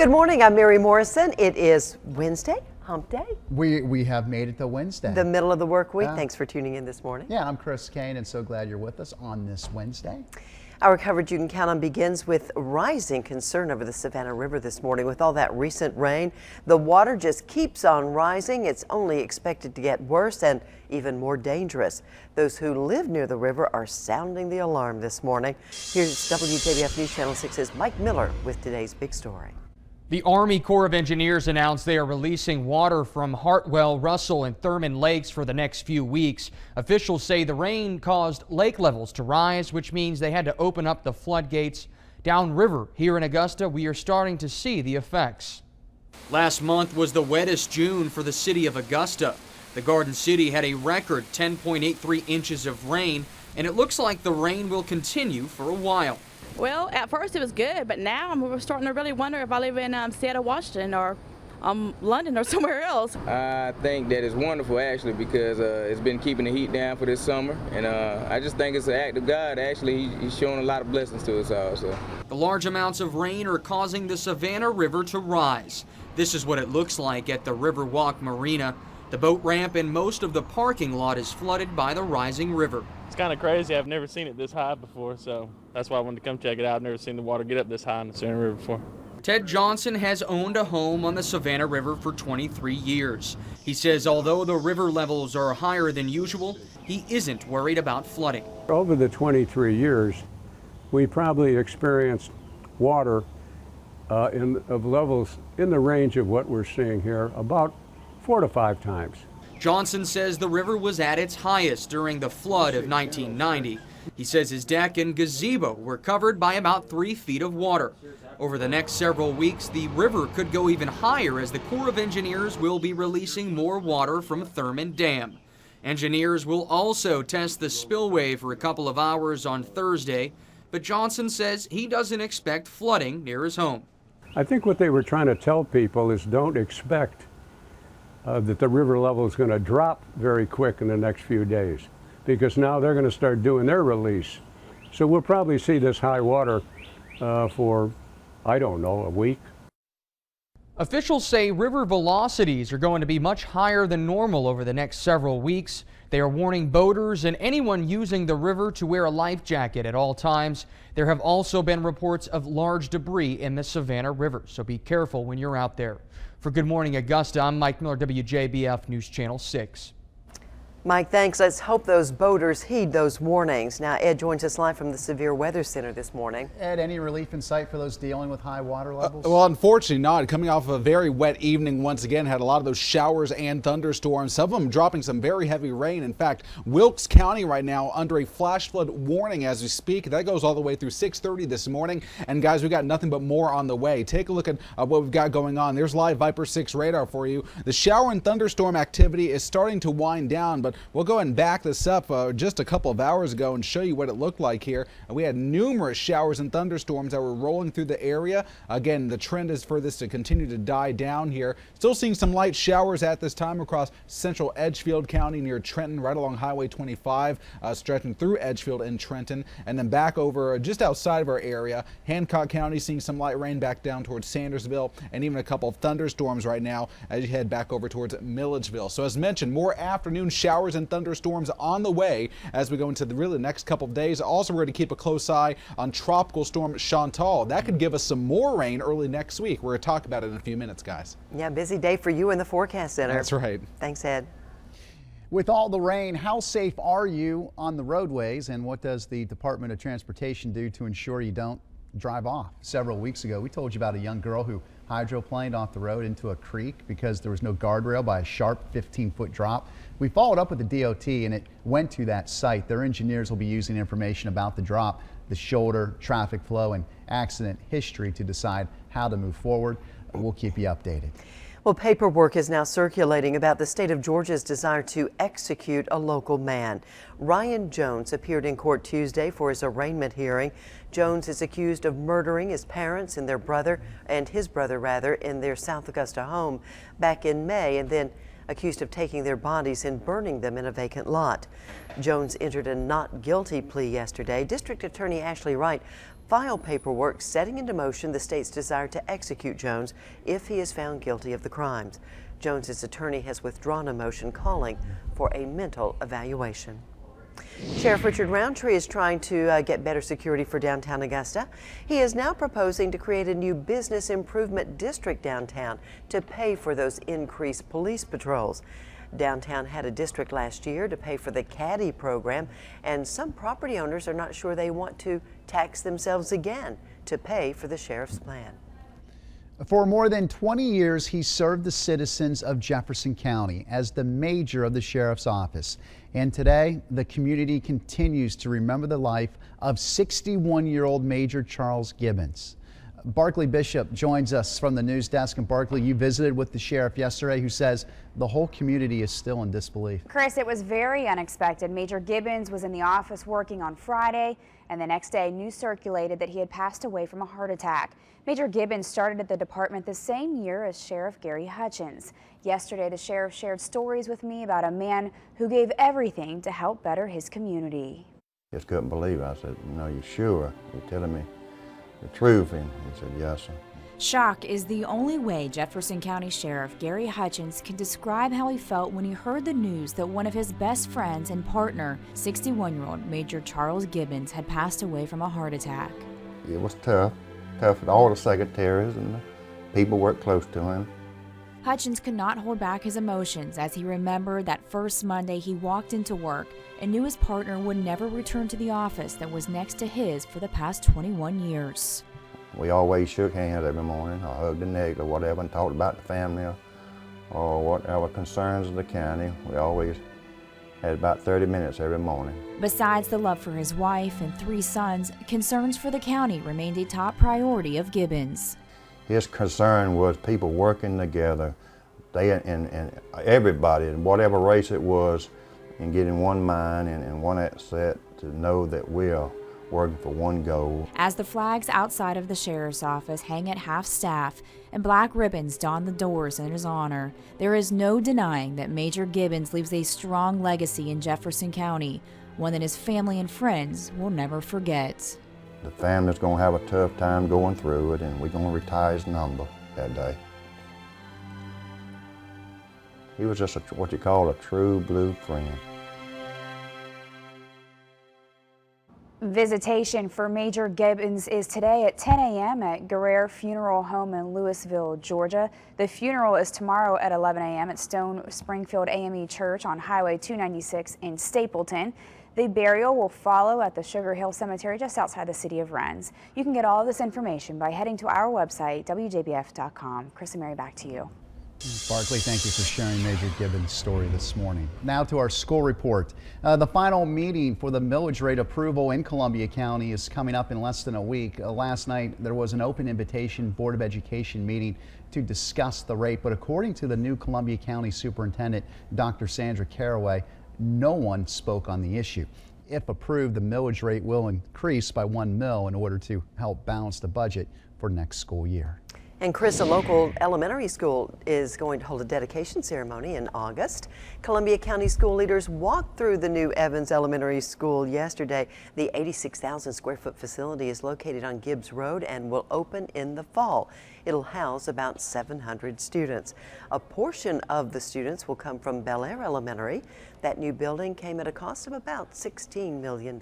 Good morning, I'm Mary Morrison. It is Wednesday, hump day. We have made it to Wednesday. The middle of the work week. Yeah. Thanks for tuning in this morning. Yeah, I'm Chris Kane and so glad you're with us on this Wednesday. Our coverage you can count on begins with rising concern over the Savannah River this morning. With all that recent rain, the water just keeps on rising. It's only expected to get worse and even more dangerous. Those who live near the river are sounding the alarm this morning. Here's WJBF News Channel 6's Mike Miller with today's big story. The Army Corps of Engineers announced they are releasing water from Hartwell, Russell, and Thurman lakes for the next few weeks. Officials say the rain caused lake levels to rise, which means they had to open up the floodgates. Downriver here in Augusta, we are starting to see the effects. Last month was the wettest June for the city of Augusta. The Garden City had a record 10.83 inches of rain, and it looks like the rain will continue for a while. Well, at first it was good, but now we're starting to really wonder if I live in Seattle, Washington, or London, or somewhere else. I think that it's wonderful, actually, because it's been keeping the heat down for this summer, and I just think it's an act of God. Actually, He's showing a lot of blessings to us all. So. The large amounts of rain are causing the Savannah River to rise. This is what it looks like at the Riverwalk Marina. The boat ramp and most of the parking lot is flooded by the rising river. It's kind of crazy. I've never seen it this high before, so that's why I wanted to come check it out. I've never seen the water get up this high in the Savannah River before. Ted Johnson has owned a home on the Savannah River for 23 years. He says although the river levels are higher than usual, he isn't worried about flooding. Over the 23 years, we probably experienced water of levels in the range of what we're seeing here, about 4 to 5 times. Johnson says the river was at its highest during the flood of 1990. He says his deck and gazebo were covered by about 3 feet of water. Over the next several weeks, the river could go even higher as the Corps of Engineers will be releasing more water from Thurman Dam. Engineers will also test the spillway for a couple of hours on Thursday, but Johnson says he doesn't expect flooding near his home. I think what they were trying to tell people is don't expect that the river level is going to drop very quick in the next few days, because now they're going to start doing their release. So we'll probably see this high water for, I don't know, a week. Officials say river velocities are going to be much higher than normal over the next several weeks. They are warning boaters and anyone using the river to wear a life jacket at all times. There have also been reports of large debris in the Savannah River, so be careful when you're out there. For Good Morning Augusta, I'm Mike Miller, WJBF News Channel 6. Mike, thanks. Let's hope those boaters heed those warnings. Now, Ed joins us live from the Severe Weather Center this morning. Ed, any relief in sight for those dealing with high water levels? Well, unfortunately not. Coming off a very wet evening once again, had a lot of those showers and thunderstorms, some of them dropping some very heavy rain. In fact, Wilkes County right now under a flash flood warning as we speak. That goes all the way through 6:30 this morning. And guys, we got nothing but more on the way. Take a look at what we've got going on. There's live Viper 6 radar for you. The shower and thunderstorm activity is starting to wind down, but we'll go ahead and back this up just a couple of hours ago and show you what it looked like here. We had numerous showers and thunderstorms that were rolling through the area. Again, the trend is for this to continue to die down here. Still seeing some light showers at this time across central Edgefield County near Trenton, right along Highway 25, stretching through Edgefield and Trenton, and then back over just outside of our area. Hancock County seeing some light rain back down towards Sandersville, and even a couple of thunderstorms right now as you head back over towards Milledgeville. So as mentioned, more afternoon showers and thunderstorms on the way as we go into the really next couple of days. Also, we're going to keep a close eye on Tropical Storm Chantal. That could give us some more rain early next week. We're going to talk about it in a few minutes, guys. Yeah, busy day for you in the forecast center. That's right. Thanks, Ed. With all the rain, how safe are you on the roadways, and what does the Department of Transportation do to ensure you don't drive off? Several weeks ago, we told you about a young girl who hydroplaned off the road into a creek because there was no guardrail by a sharp 15-foot drop. We followed up with the DOT and it went to that site. Their engineers will be using information about the drop, the shoulder, traffic flow, and accident history to decide how to move forward. We'll keep you updated. Well, paperwork is now circulating about the state of Georgia's desire to execute a local man. Ryan Jones appeared in court Tuesday for his arraignment hearing. Jones is accused of murdering his parents and his brother in their South Augusta home back in May, and then accused of taking their bodies and burning them in a vacant lot. Jones entered a not guilty plea yesterday. District Attorney Ashley Wright file paperwork setting into motion the state's desire to execute Jones if he is found guilty of the crimes. Jones's attorney has withdrawn a motion calling for a mental evaluation. Sheriff Richard Roundtree is trying to get better security for downtown Augusta. He is now proposing to create a new business improvement district downtown to pay for those increased police patrols. Downtown had a district last year to pay for the caddy program, and some property owners are not sure they want to tax themselves again to pay for the sheriff's plan. For more than 20 years, he served the citizens of Jefferson County as the major of the sheriff's office. And today, the community continues to remember the life of 61-year-old Major Charles Gibbons. Barkley Bishop joins us from the news desk. And Barkley, you visited with the sheriff yesterday, who says the whole community is still in disbelief. Chris, it was very unexpected. Major Gibbons was in the office working on Friday, and the next day news circulated that he had passed away from a heart attack. Major Gibbons started at the department the same year as Sheriff Gary Hutchins. Yesterday, the sheriff shared stories with me about a man who gave everything to help better his community. Just couldn't believe it. I said, "No, you sure? You're telling me the truth?" And he said, "Yes, sir." Shock is the only way Jefferson County Sheriff Gary Hutchins can describe how he felt when he heard the news that one of his best friends and partner, 61-year-old Major Charles Gibbons, had passed away from a heart attack. It was tough for all the secretaries and the people worked close to him. Hutchins could not hold back his emotions as he remembered that first Monday he walked into work and knew his partner would never return to the office that was next to his for the past 21 years. We always shook hands every morning, or hugged the neck or whatever, and talked about the family or whatever concerns of the county. We always had about 30 minutes every morning. Besides the love for his wife and 3 sons, concerns for the county remained a top priority of Gibbons. His concern was people working together, they and everybody, in whatever race it was, and getting one mind and one set to know that we are working for one goal. As the flags outside of the sheriff's office hang at half-staff and black ribbons don the doors in his honor, there is no denying that Major Gibbons leaves a strong legacy in Jefferson County, one that his family and friends will never forget. The family's going to have a tough time going through it, and we're going to retire his number that day. He was just what you call a true blue friend. Visitation for Major Gibbons is today at 10 a.m. at Guerrero Funeral Home in Louisville, Georgia. The funeral is tomorrow at 11 a.m. at Stone Springfield AME Church on Highway 296 in Stapleton. The burial will follow at the Sugar Hill Cemetery just outside the city of Rennes. You can get all this information by heading to our website, wjbf.com. Chris and Mary, back to you. Barkley, thank you for sharing Major Gibbons' story this morning. Now to our school report. The final meeting for the millage rate approval in Columbia County is coming up in less than a week. Last night there was an open invitation Board of Education meeting to discuss the rate, but according to the new Columbia County Superintendent, Dr. Sandra Caraway, no one spoke on the issue. If approved, the millage rate will increase by 1 mil in order to help balance the budget for next school year. And Chris, a local elementary school is going to hold a dedication ceremony in August. Columbia County school leaders walked through the new Evans Elementary School yesterday. The 86,000 square foot facility is located on Gibbs Road and will open in the fall. It'll house about 700 students. A portion of the students will come from Bel Air Elementary. That new building came at a cost of about $16 million.